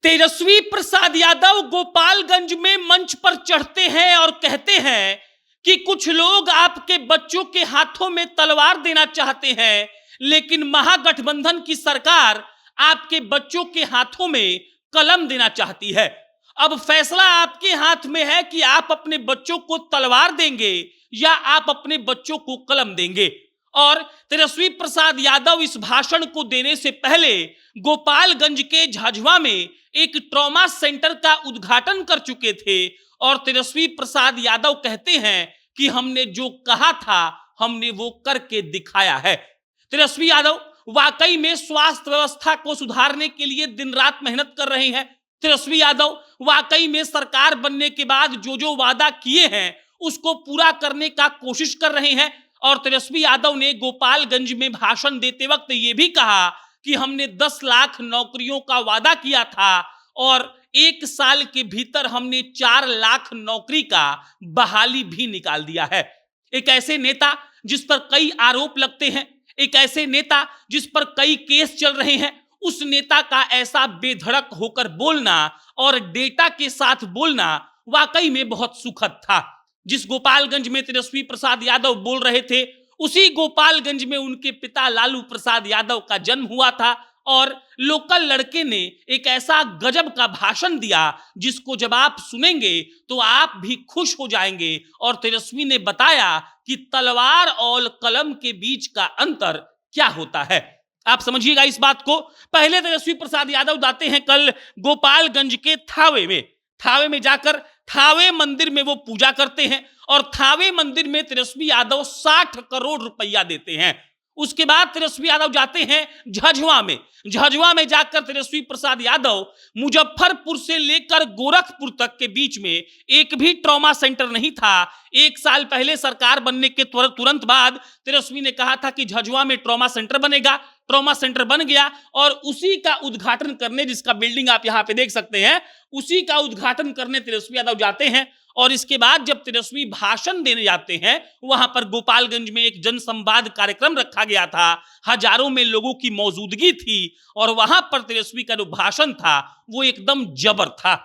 तेजस्वी प्रसाद यादव गोपालगंज में मंच पर चढ़ते हैं और कहते हैं कि कुछ लोग आपके बच्चों के हाथों में तलवार देना चाहते हैं, लेकिन महागठबंधन की सरकार आपके बच्चों के हाथों में कलम देना चाहती है। अब फैसला आपके हाथ में है कि आप अपने बच्चों को तलवार देंगे या आप अपने बच्चों को कलम देंगे। और तेजस्वी प्रसाद यादव इस भाषण को देने से पहले गोपालगंज के झाझवा में एक ट्रॉमा सेंटर का उद्घाटन कर चुके थे और तेजस्वी प्रसाद यादव कहते हैं कि हमने जो कहा था हमने वो करके दिखाया है। तेजस्वी यादव वाकई में स्वास्थ्य व्यवस्था को सुधारने के लिए दिन रात मेहनत कर रहे हैं। तेजस्वी यादव वाकई में सरकार बनने के बाद जो जो वादा किए हैं उसको पूरा करने का कोशिश कर रहे हैं। और तेजस्वी यादव ने गोपालगंज में भाषण देते वक्त ये भी कहा कि हमने 10 लाख नौकरियों का वादा किया था और 1 साल के भीतर हमने 4 लाख नौकरी का बहाली भी निकाल दिया है। एक ऐसे नेता जिस पर कई आरोप लगते हैं, एक ऐसे नेता जिस पर कई केस चल रहे हैं, उस नेता का ऐसा बेधड़क होकर बोलना और डेटा के साथ बोलना वाकई में बहुत सुखद था। जिस गोपालगंज में तेजस्वी प्रसाद यादव बोल रहे थे उसी गोपालगंज में उनके पिता लालू प्रसाद यादव का जन्म हुआ था और लोकल लड़के ने एक ऐसा गजब का भाषण दिया जिसको जब आप सुनेंगे तो आप भी खुश हो जाएंगे। और तेजस्वी ने बताया कि तलवार और कलम के बीच का अंतर क्या होता है। आप समझिएगा इस बात को। पहले तेजस्वी प्रसाद यादव जाते हैं कल गोपालगंज के थावे में जाकर थावे मंदिर में वो पूजा करते हैं और थावे मंदिर में तेजस्वी यादव 60 करोड़ रुपया देते हैं। उसके बाद तेजस्वी यादव जाते हैं झझवा में जाकर तेजस्वी प्रसाद यादव मुजफ्फरपुर से लेकर गोरखपुर तक के बीच में एक भी ट्रॉमा सेंटर नहीं था। 1 साल पहले सरकार बनने के तुरंत बाद तेजस्वी ने कहा था कि झझवा में ट्रॉमा सेंटर बनेगा। ट्रॉमा सेंटर बन गया और उसी का उद्घाटन करने, जिसका बिल्डिंग आप यहां पे देख सकते हैं, उसी का उद्घाटन करने तेजस्वी यादव जाते हैं। और इसके बाद जब तेजस्वी भाषण देने जाते हैं वहां पर गोपालगंज में एक जनसंवाद कार्यक्रम रखा गया था, हजारों में लोगों की मौजूदगी थी और वहां पर तेजस्वी का जो भाषण था वो एकदम जबर था।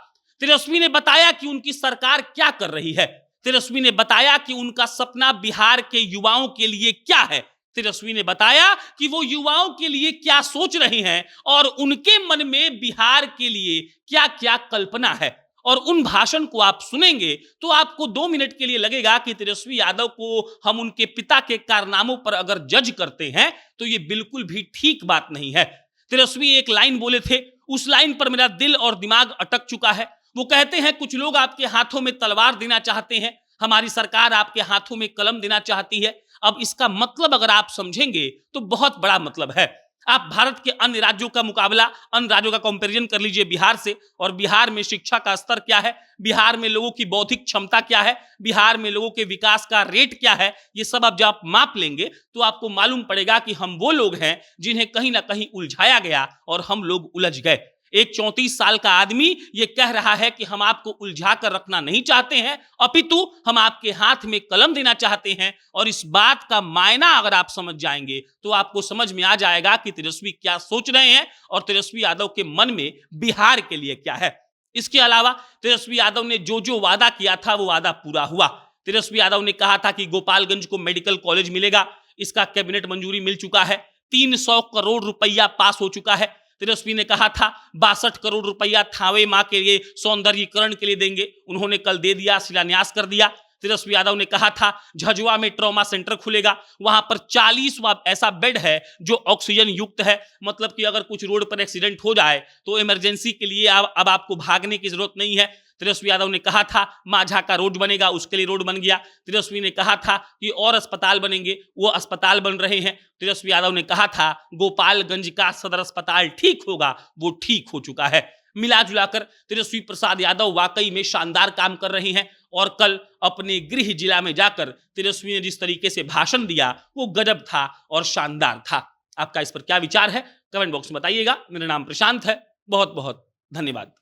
तेजस्वी ने बताया कि उनकी सरकार क्या कर रही है। तेजस्वी ने बताया कि उनका सपना बिहार के युवाओं के लिए क्या है। तेजस्वी ने बताया कि वो युवाओं के लिए क्या सोच रहे हैं और उनके मन में बिहार के लिए क्या क्या कल्पना है। और उन भाषण को आप सुनेंगे तो आपको 2 मिनट के लिए लगेगा कि तेजस्वी यादव को हम उनके पिता के कारनामों पर अगर जज करते हैं तो ये बिल्कुल भी ठीक बात नहीं है। तेजस्वी एक लाइन बोले थे, उस लाइन पर मेरा दिल और दिमाग अटक चुका है। वो कहते हैं कुछ लोग आपके हाथों में तलवार देना चाहते हैं, हमारी सरकार आपके हाथों में कलम देना चाहती है। अब इसका मतलब अगर आप समझेंगे तो बहुत बड़ा मतलब है। आप भारत के अन्य राज्यों का मुकाबला, अन्य राज्यों का कंपैरिजन कर लीजिए बिहार से, और बिहार में शिक्षा का स्तर क्या है, बिहार में लोगों की बौद्धिक क्षमता क्या है, बिहार में लोगों के विकास का रेट क्या है, ये सब अब जब आप माप लेंगे तो आपको मालूम पड़ेगा कि हम वो लोग हैं जिन्हें कहीं ना कहीं उलझाया गया और हम लोग उलझ गए। एक 34 साल का आदमी ये कह रहा है कि हम आपको उलझा कर रखना नहीं चाहते हैं, अपितु हम आपके हाथ में कलम देना चाहते हैं। और इस बात का मायना अगर आप समझ जाएंगे तो आपको समझ में आ जाएगा कि तेजस्वी क्या सोच रहे हैं और तेजस्वी यादव के मन में बिहार के लिए क्या है। इसके अलावा तेजस्वी यादव ने जो जो वादा किया था वो वादा पूरा हुआ। तेजस्वी यादव ने कहा था कि गोपालगंज को मेडिकल कॉलेज मिलेगा, इसका कैबिनेट मंजूरी मिल चुका है। 300 करोड़ रुपया पास हो चुका है। तेजस्वी ने कहा था 62 करोड़ रुपया थावे मां के लिए सौंदर्यीकरण के लिए देंगे, उन्होंने कल दे दिया, शिलान्यास कर दिया। तेजस्वी यादव ने कहा था झझवा में ट्रॉमा सेंटर खुलेगा, वहां पर 40 ऐसा बेड है जो ऑक्सीजन युक्त है, मतलब कि अगर कुछ रोड पर एक्सीडेंट हो जाए तो इमरजेंसी के लिए अब आपको भागने की जरूरत नहीं है। तेजस्वी यादव ने कहा था माझा का रोड बनेगा, उसके लिए रोड बन गया। तेजस्वी ने कहा था कि और अस्पताल बनेंगे, वो अस्पताल बन रहे हैं। तेजस्वी यादव ने कहा था गोपालगंज का सदर अस्पताल ठीक होगा, वो ठीक हो चुका है। मिला जुलाकर तेजस्वी प्रसाद यादव वाकई में शानदार काम कर रहे हैं और कल अपने गृह जिला में जाकर तेजस्वी ने जिस तरीके से भाषण दिया वो गजब था और शानदार था। आपका इस पर क्या विचार है कमेंट बॉक्स में बताइएगा। मेरा नाम प्रशांत है। बहुत बहुत धन्यवाद।